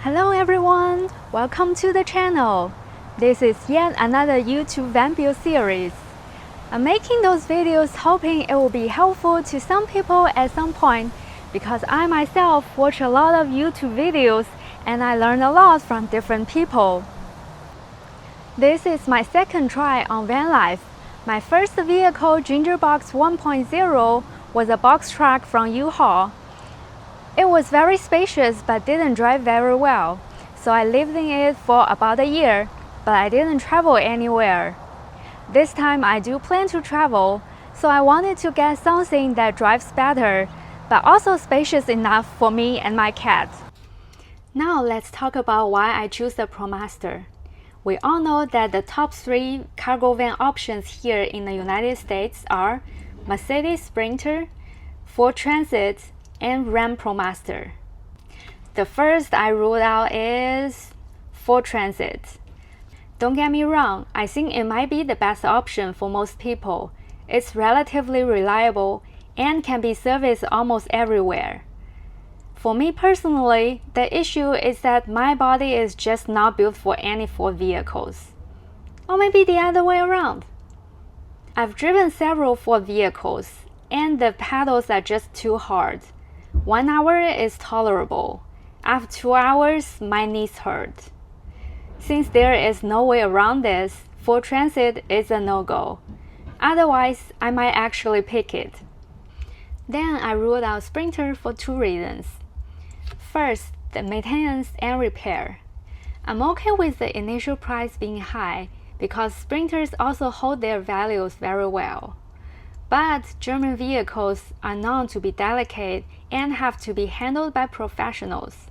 Hello everyone, welcome to the channel. This is yet another YouTube van build series. I'm making those videos hoping it will be helpful to some people at some point because I myself watch a lot of YouTube videos and I learn a lot from different people. This is my second try on van life. My first vehicle, Gingerbox 1.0, was a box truck from U-Haul. It was very spacious but didn't drive very well, so I lived in it for about a year, but I didn't travel anywhere. This time I do plan to travel, so I wanted to get something that drives better, but also spacious enough for me and my cat. Now let's talk about why I choose the Promaster. We all know that the top 3 cargo van options here in the United States are Mercedes Sprinter, Ford Transit, and Ram Promaster. The first I ruled out is Ford Transit. Don't get me wrong, I think it might be the best option for most people. It's relatively reliable and can be serviced almost everywhere. For me personally, the issue is that my body is just not built for any Ford vehicles. Or maybe the other way around. I've driven several Ford vehicles, and the pedals are just too hard. 1 hour is tolerable. After 2 hours, my knees hurt. Since there is no way around this, Ford Transit is a no-go. Otherwise, I might actually pick it. Then I ruled out Sprinter for 2 reasons. First, the maintenance and repair. I'm okay with the initial price being high because Sprinters also hold their values very well. But German vehicles are known to be delicate and have to be handled by professionals.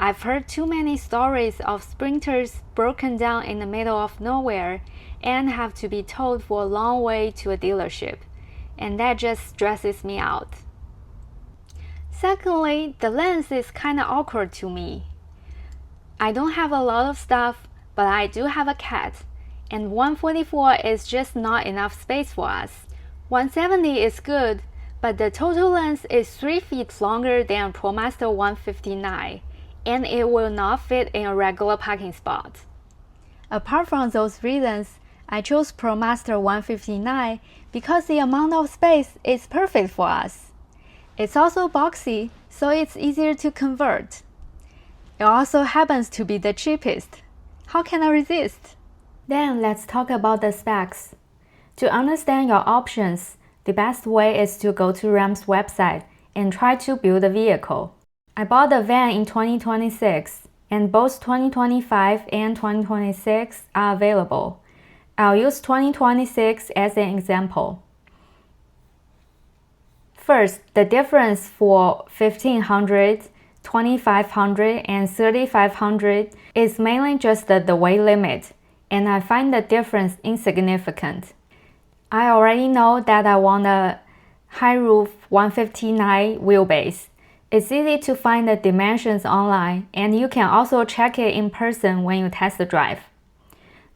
I've heard too many stories of Sprinters broken down in the middle of nowhere and have to be towed for a long way to a dealership, and that just stresses me out. Secondly, the length is kinda awkward to me. I don't have a lot of stuff, but I do have a cat, and 144 is just not enough space for us. 170 is good, but the total length is 3 feet longer than Promaster 159, and it will not fit in a regular parking spot. Apart from those reasons, I chose Promaster 159 because the amount of space is perfect for us. It's also boxy, so it's easier to convert. It also happens to be the cheapest. How can I resist? Then let's talk about the specs. To understand your options, the best way is to go to Ram's website and try to build a vehicle. I bought the van in 2026, and both 2025 and 2026 are available. I'll use 2026 as an example. First, the difference for 1500, 2500, and 3500 is mainly just the weight limit, and I find the difference insignificant. I already know that I want a high roof 159 wheelbase. It's easy to find the dimensions online, and you can also check it in person when you test the drive.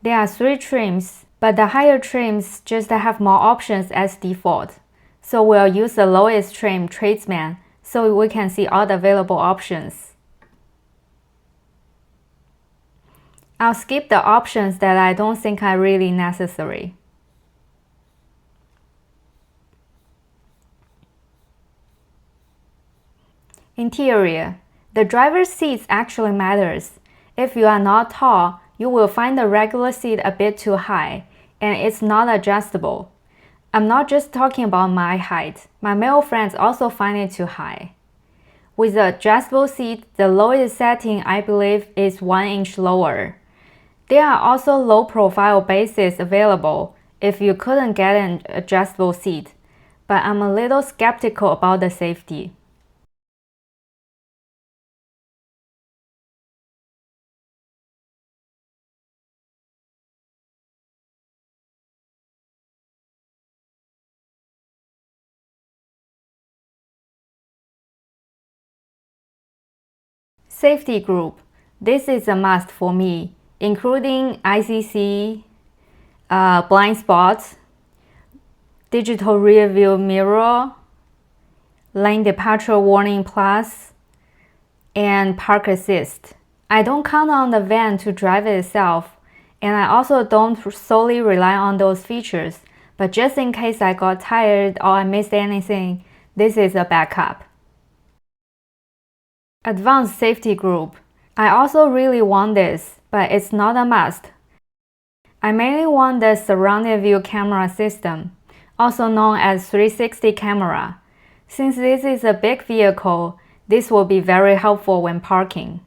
There are 3 trims, but the higher trims just have more options as default. So we'll use the lowest trim, Tradesman, so we can see all the available options. I'll skip the options that I don't think are really necessary. Interior. The driver's seat actually matters. If you are not tall, you will find the regular seat a bit too high, and it's not adjustable. I'm not just talking about my height. My male friends also find it too high. With the adjustable seat, the lowest setting I believe is 1 inch lower. There are also low-profile bases available if you couldn't get an adjustable seat, but I'm a little skeptical about the safety. Safety group. This is a must for me, including ICC, blind spots, digital rear view mirror, lane departure warning plus, and park assist. I don't count on the van to drive itself, and I also don't solely rely on those features, but just in case I got tired or I missed anything, this is a backup. Advanced safety group. I also really want this, but it's not a must. I mainly want the surrounded view camera system, also known as 360 camera. Since this is a big vehicle, this will be very helpful when parking.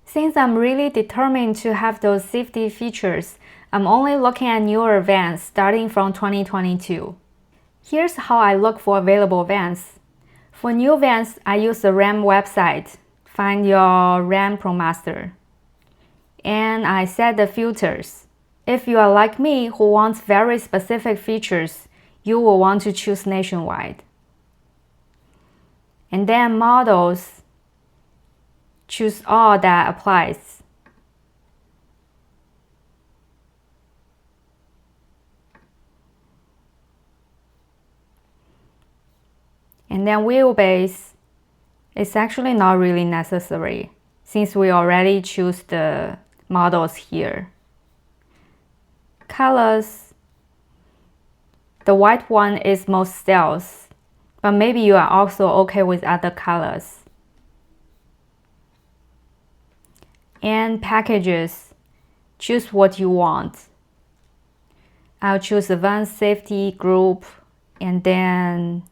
Since I'm really determined to have those safety features, I'm only looking at newer vans starting from 2022. Here's how I look for available vans. For new vans, I use the Ram website. Find your Ram Promaster. And I set the filters. If you are like me who wants very specific features, you will want to choose nationwide. And then models, choose all that applies. And then wheelbase, it's actually not really necessary since we already choose the models here. Colors, the white one is most stealth, but maybe you are also okay with other colors. And packages, choose what you want. I'll choose advanced safety group and then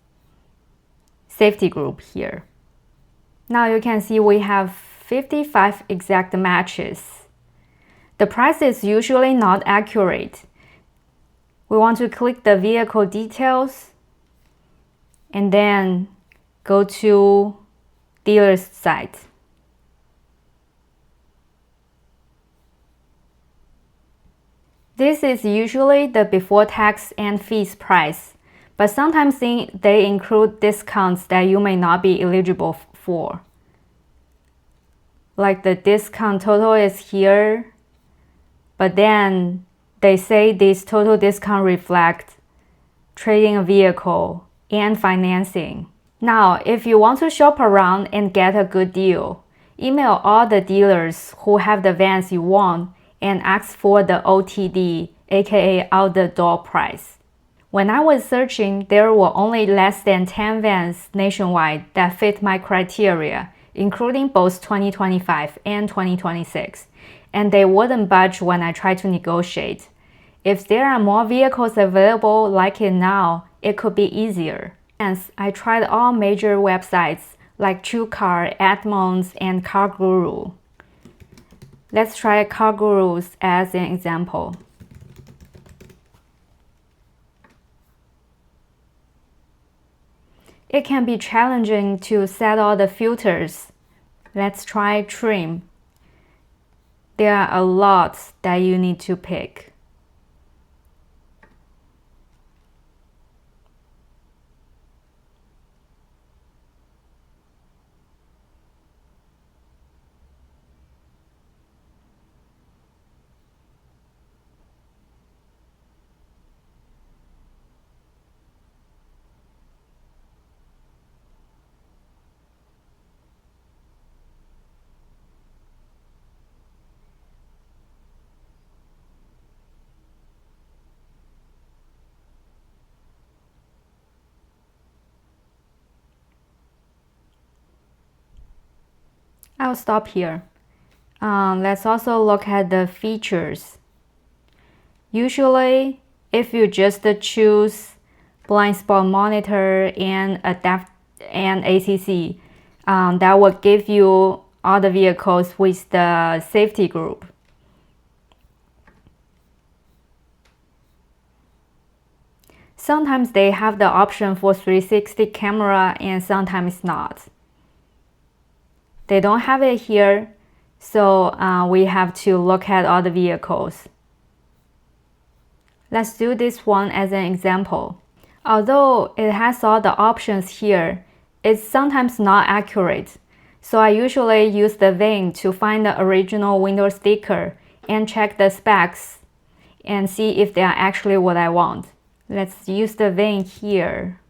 safety group here. Now you can see we have 55 exact matches. The price is usually not accurate. We want to click the vehicle details and then go to dealer's site. This is usually the before tax and fees price, but sometimes they include discounts that you may not be eligible for. Like the discount total is here, but then they say this total discount reflects trading a vehicle and financing. Now, if you want to shop around and get a good deal, email all the dealers who have the vans you want and ask for the OTD, aka out the door price. When I was searching, there were only less than 10 vans nationwide that fit my criteria, including both 2025 and 2026, and they wouldn't budge when I tried to negotiate. If there are more vehicles available like it now, it could be easier. Hence, I tried all major websites like TrueCar, Edmunds, and Car Guru. Let's try Car Gurus as an example. It can be challenging to set all the filters. Let's try trim. There are a lot that you need to pick. I'll stop here. Let's also look at the features. Usually, if you just choose blind spot monitor and ACC, that will give you all the vehicles with the safety group. Sometimes they have the option for 360 camera and sometimes not. They don't have it here, so we have to look at all the vehicles. Let's do this one as an example. Although it has all the options here, it's sometimes not accurate. So I usually use the VIN to find the original window sticker and check the specs and see if they are actually what I want. Let's use the VIN here.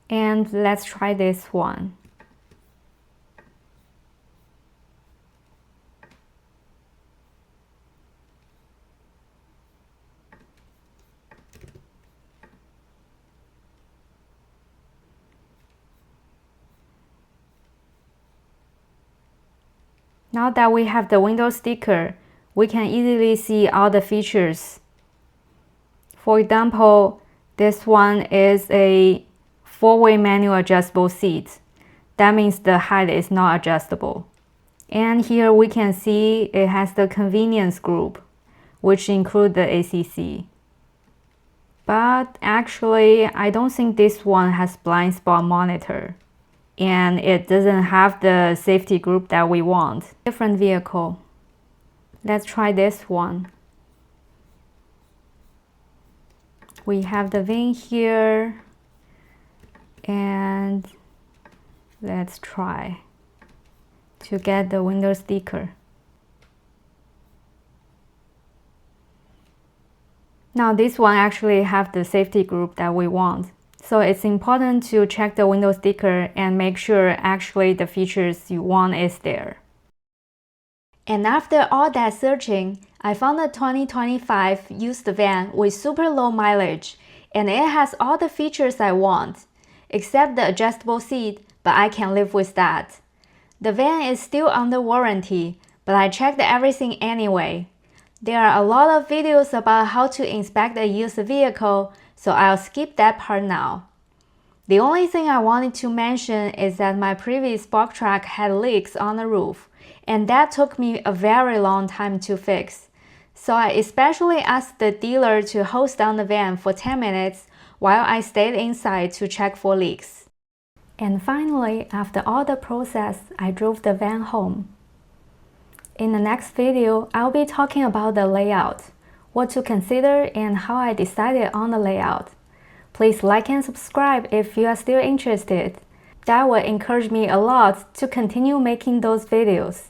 And let's try this one. Now that we have the window sticker, we can easily see all the features. For example, this one is a 4-way manual adjustable seat. That means the height is not adjustable. And here we can see it has the convenience group, which include the ACC. But actually, I don't think this one has blind spot monitor. And it doesn't have the safety group that we want. Different vehicle. Let's try this one. We have the VIN here, and let's try to get the window sticker. Now this one actually have the safety group that we want. So it's important to check the window sticker and make sure actually the features you want is there. And after all that searching, I found a 2025 used van with super low mileage, and it has all the features I want, except the adjustable seat, but I can live with that. The van is still under warranty, but I checked everything anyway. There are a lot of videos about how to inspect a used vehicle, so I'll skip that part now. The only thing I wanted to mention is that my previous bulk truck had leaks on the roof, and that took me a very long time to fix. So I especially asked the dealer to hose down the van for 10 minutes while I stayed inside to check for leaks. And finally, after all the process, I drove the van home. In the next video, I'll be talking about the layout, what to consider, and how I decided on the layout. Please like and subscribe if you are still interested. That will encourage me a lot to continue making those videos.